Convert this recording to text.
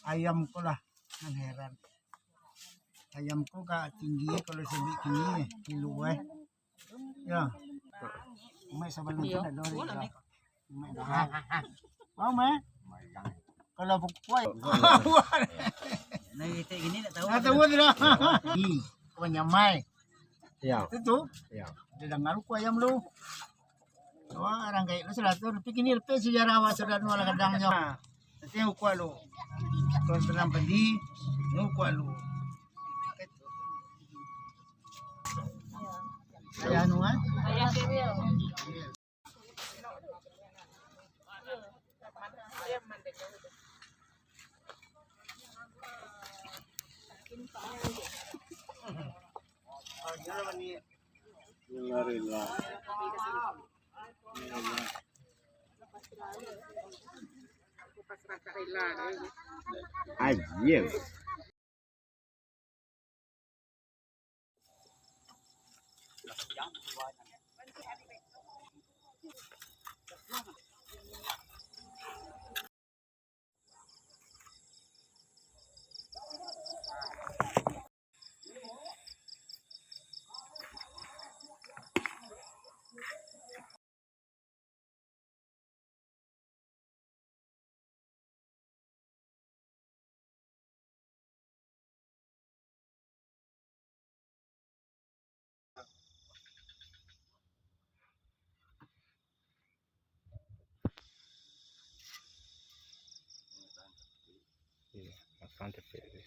Ayam ko lah, kan heran. Ayam ko ka tinggi kalau sebi kini kilo ya. Mai sabal nito na lori. Mai dah. Mau mai? Kalau bukuai. Nah, itu gini tak tahu. Nah, tahu tidak? Ih, punya mai. Ya. Itu. Ya. Dengar ku ayam lu. Wah, orang kayak lu seratus. Tapi kini lepas sejarah wasadan wala kadangnya. Nanti aku lu. Kalau tenang pendi, aku lu. Ayah anu ah? Ayah kewil. Anjir. Bastante feliz.